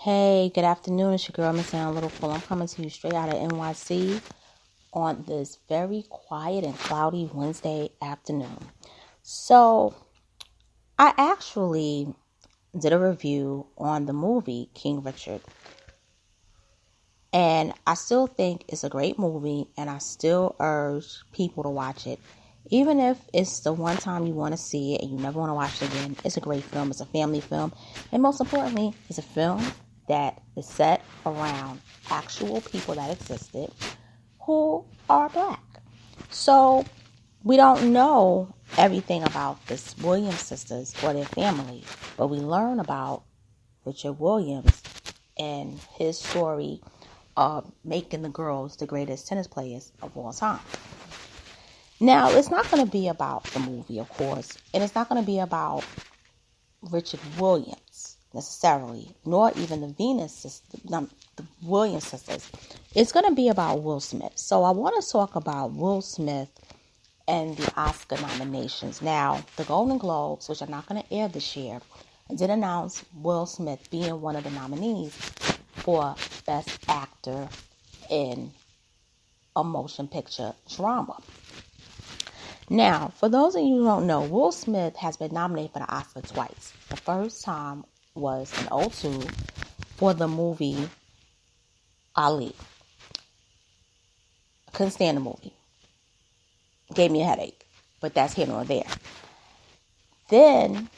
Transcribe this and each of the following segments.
Hey, good afternoon. It's your girl, Miss Ann Littlepool. I'm coming to you straight out of NYC on this very quiet and cloudy Wednesday afternoon. So, I actually did a review on the movie King Richard. And I still think it's a great movie, and I still urge people to watch it. Even if it's the one time you want to see it and you never want to watch it again, it's a great film. It's a family film. And most importantly, it's a film that is set around actual people that existed who are black. So we don't know everything about the Williams sisters or their family, but we learn about Richard Williams and his story of making the girls the greatest tennis players of all time. Now, it's not going to be about the movie, of course, and it's not going to be about Richard Williams necessarily, nor even the the Williams sisters. It's going to be about Will Smith. So I want to talk about Will Smith and the Oscar nominations. Now, the Golden Globes, which are not going to air this year, did announce Will Smith being one of the nominees for Best Actor in a Motion Picture Drama. Now, for those of you who don't know, Will Smith has been nominated for the Oscar twice. The first time was in 2002 for the movie Ali. I couldn't stand the movie. It gave me a headache, but that's here nor there. Then,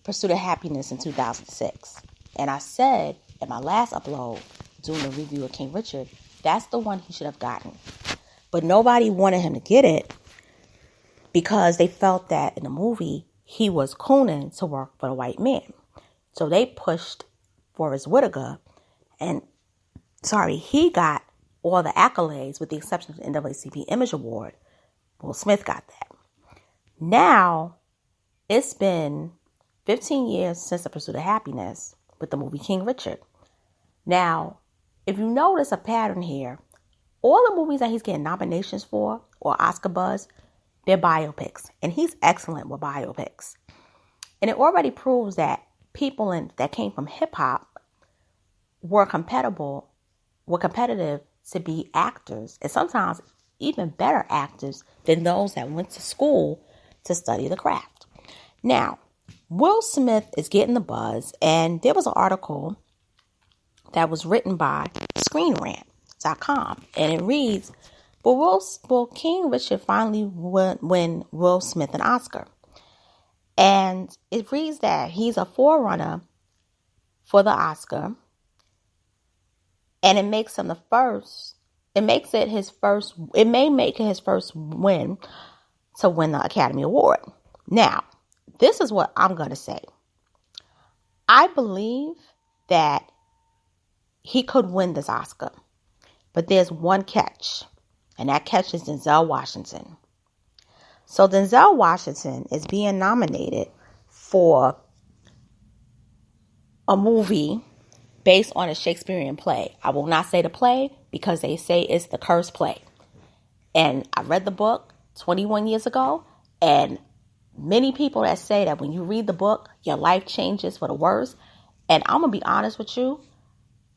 Pursuit of Happiness in 2006. And I said in my last upload, doing the review of King Richard, that's the one he should have gotten. But nobody wanted him to get it because they felt that in the movie, he was cooning to work for the white man. So they pushed Forrest Whitaker, and he got all the accolades with the exception of the NAACP Image Award. Will Smith got that. Now, it's been 15 years since The Pursuit of Happiness with the movie King Richard. Now, if you notice a pattern here, all the movies that he's getting nominations for or Oscar buzz, they're biopics. And he's excellent with biopics. And it already proves that people that came from hip-hop were competitive to be actors. And sometimes even better actors than those that went to school to study the craft. Now, Will Smith is getting the buzz. And there was an article that was written by ScreenRant.com. And it reads, will King Richard finally win Will Smith an Oscar? And it reads that he's a forerunner for the Oscar. And it makes him it may make it his first win to win the Academy Award. Now, this is what I'm going to say. I believe that he could win this Oscar. But there's one catch. And that catch is Denzel Washington. So Denzel Washington is being nominated for a movie based on a Shakespearean play. I will not say the play because they say it's the cursed play. And I read the book 21 years ago. And many people that say that when you read the book, your life changes for the worse. And I'm going to be honest with you.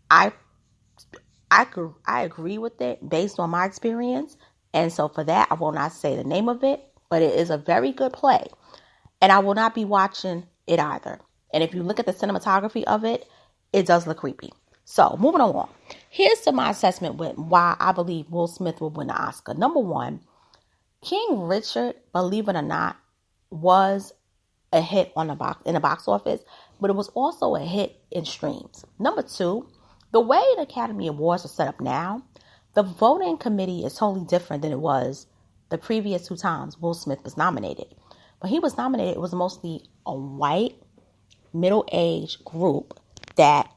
I agree with it based on my experience. And so for that, I will not say the name of it, but it is a very good play. And I will not be watching it either. And if you look at the cinematography of it, it does look creepy. So moving along. Here's to my assessment with why I believe Will Smith will win the Oscar. Number one, King Richard, believe it or not, was a hit in the box office, but it was also a hit in streams. Number two, the way the Academy Awards are set up now, the voting committee is totally different than it was the previous two times Will Smith was nominated. When he was nominated, it was mostly a white, middle-aged group that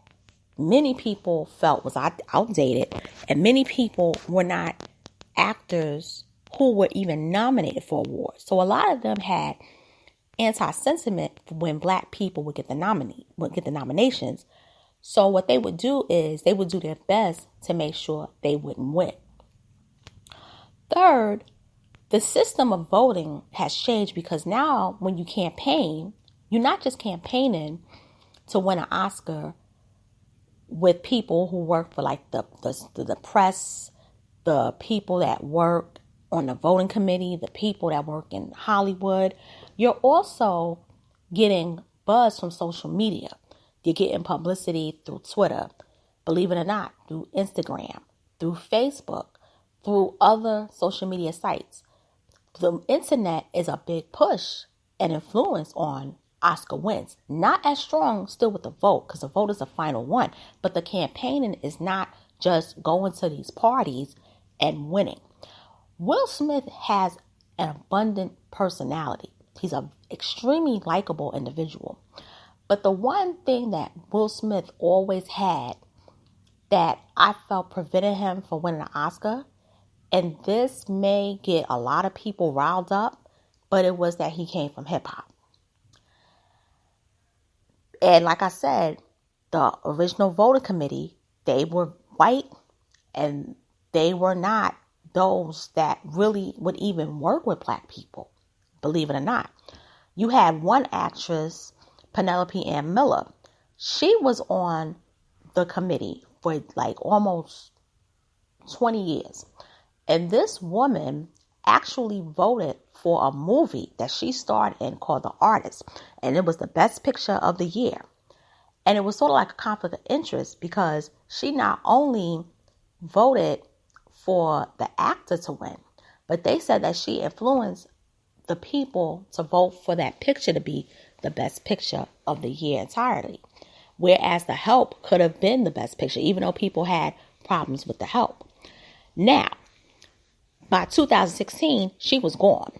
many people felt was outdated, and many people were not actors who were even nominated for awards. So a lot of them had anti-sentiment when black people would get the nominations. So what they would do is they would do their best to make sure they wouldn't win. Third, the system of voting has changed because now when you campaign, you're not just campaigning to win an Oscar with people who work for like the press, the people that work on the voting committee, the people that work in Hollywood. You're also getting buzz from social media. You're getting publicity through Twitter, believe it or not, through Instagram, through Facebook, through other social media sites. The internet is a big push and influence on Oscar wins. Not as strong still with the vote, because the vote is the final one. But the campaigning is not just going to these parties and winning. Will Smith has an abundant personality. He's an extremely likable individual. But the one thing that Will Smith always had that I felt prevented him from winning an Oscar, and this may get a lot of people riled up, but it was that he came from hip hop. And like I said, the original voting committee, they were white, and they were not those that really would even work with black people, believe it or not. You had one actress, Penelope Ann Miller. She was on the committee for like almost 20 years. And this woman actually voted for a movie that she starred in called The Artist. And it was the best picture of the year. And it was sort of like a conflict of interest because she not only voted for the actor to win, but they said that she influenced the people to vote for that picture to be the best picture of the year entirely. Whereas The Help could have been the best picture, even though people had problems with The Help. Now, by 2016, she was gone.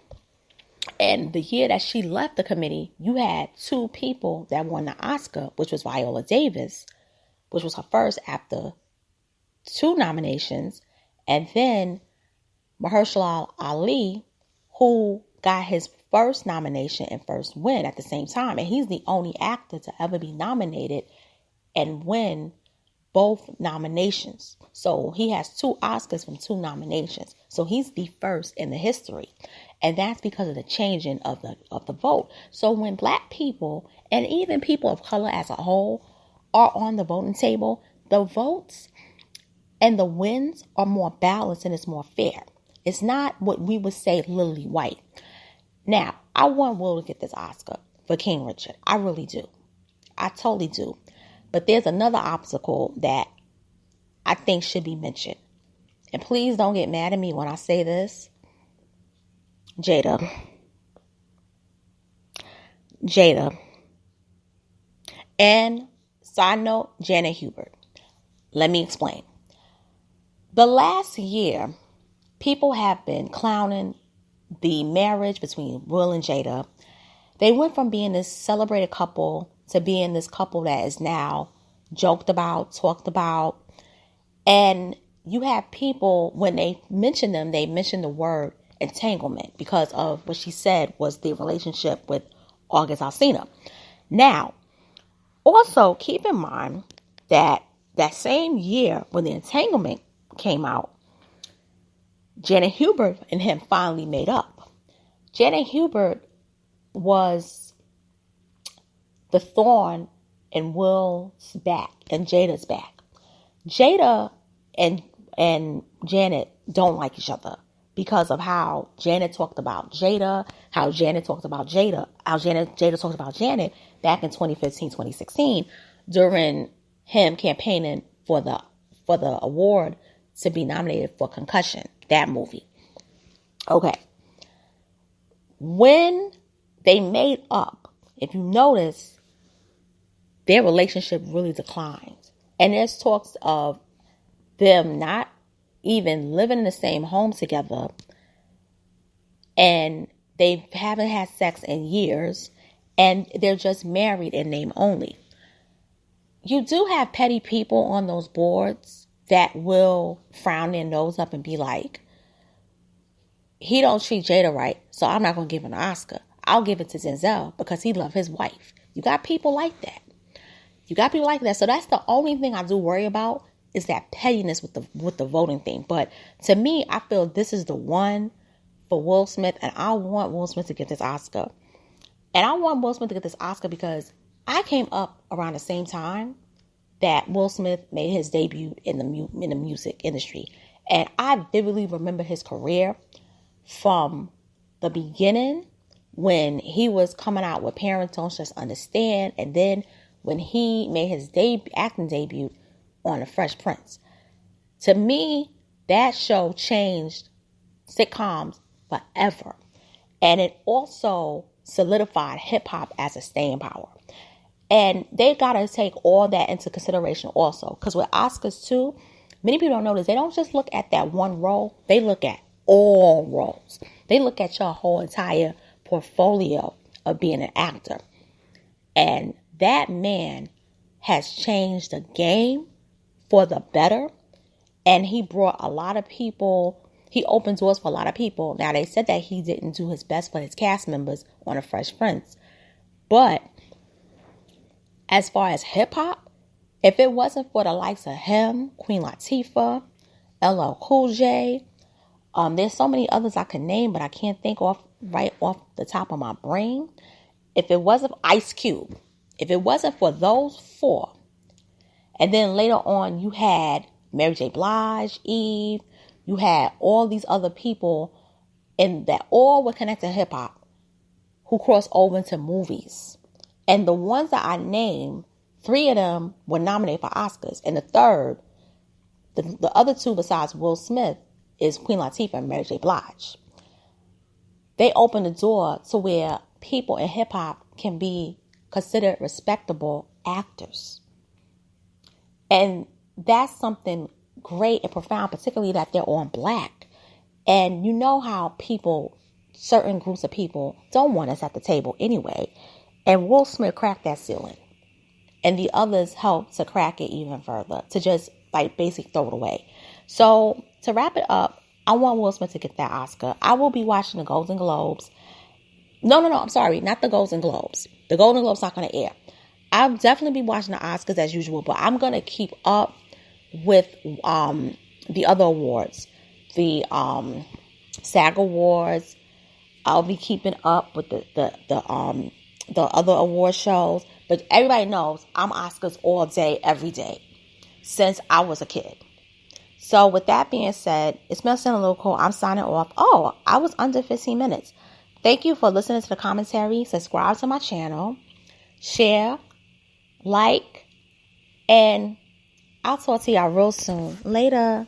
And the year that she left the committee, you had two people that won the Oscar, which was Viola Davis, which was her first after 2 nominations, and then Mahershala Ali, who got his first nomination and first win at the same time. And he's the only actor to ever be nominated and win both nominations. So he has 2 Oscars from 2 nominations. So he's the first in the history. And that's because of the changing of the vote. So when black people and even people of color as a whole are on the voting table, the votes and the wins are more balanced and it's more fair. It's not what we would say literally white. Now, I want Will to get this Oscar for King Richard. I really do. I totally do. But there's another obstacle that I think should be mentioned. And please don't get mad at me when I say this. Jada. And side note, Janet Hubert. Let me explain. The last year, people have been clowning the marriage between Will and Jada. They went from being this celebrated couple to being this couple that is now joked about, talked about. And you have people, when they mention them, they mention the word entanglement because of what she said was the relationship with August Alsina. Now, also keep in mind that that same year when the entanglement came out, Janet Hubert and him finally made up. Janet Hubert was the thorn in Will's back and Jada's back. Jada and Janet don't like each other because of how Janet talked about Jada, how Janet talked about Jada, how Jada talked about Janet back in 2015, 2016 during him campaigning for the award to be nominated for Concussion, that movie. Okay. When they made up, if you notice, their relationship really declined. And there's talks of them not even living in the same home together. And they haven't had sex in years. And they're just married in name only. You do have petty people on those boards that will frown their nose up and be like, he don't treat Jada right, so I'm not going to give him an Oscar. I'll give it to Denzel because he loves his wife. You got people like that. So that's the only thing I do worry about is that pettiness with the voting thing. But to me, I feel this is the one for Will Smith, and I want Will Smith to get this Oscar. And I want Will Smith to get this Oscar because I came up around the same time that Will Smith made his debut in the music industry. And I vividly remember his career from the beginning when he was coming out with Parents Don't Just Understand, and then when he made his acting debut on The Fresh Prince. To me, that show changed sitcoms forever. And it also solidified hip-hop as a staying power. And they got to take all that into consideration also. Because with Oscars too, many people don't notice, they don't just look at that one role. They look at all roles. They look at your whole entire portfolio of being an actor. And that man has changed the game for the better. And he brought a lot of people, he opened doors for a lot of people. Now, they said that he didn't do his best for his cast members on The Fresh Prince. But as far as hip hop, if it wasn't for the likes of him, Queen Latifah, LL Cool J, there's so many others I could name, but I can't think right off the top of my brain. If it wasn't Ice Cube, if it wasn't for those four, and then later on you had Mary J. Blige, Eve, you had all these other people and that all were connected to hip hop who crossed over into movies. And the ones that I named, 3 of them were nominated for Oscars. And the third, the other 2 besides Will Smith, is Queen Latifah and Mary J. Blige. They opened the door to where people in hip hop can be considered respectable actors. And that's something great and profound, particularly that they're all Black. And you know how certain groups of people don't want us at the table anyway. And Will Smith cracked that ceiling. And the others helped to crack it even further, to just basically throw it away. So to wrap it up, I want Will Smith to get that Oscar. I will be watching the Golden Globes. No, I'm sorry, not the Golden Globes. The Golden Globes not going to air. I'll definitely be watching the Oscars as usual, but I'm going to keep up with the other awards. The SAG Awards. I'll be keeping up with the other award shows. But everybody knows I'm Oscars all day, every day, since I was a kid. So with that being said, it's Melissa and Local. I'm signing off. Oh, I was under 15 minutes. Thank you for listening to the commentary. Subscribe to my channel. Share. Like. And I'll talk to y'all real soon. Later.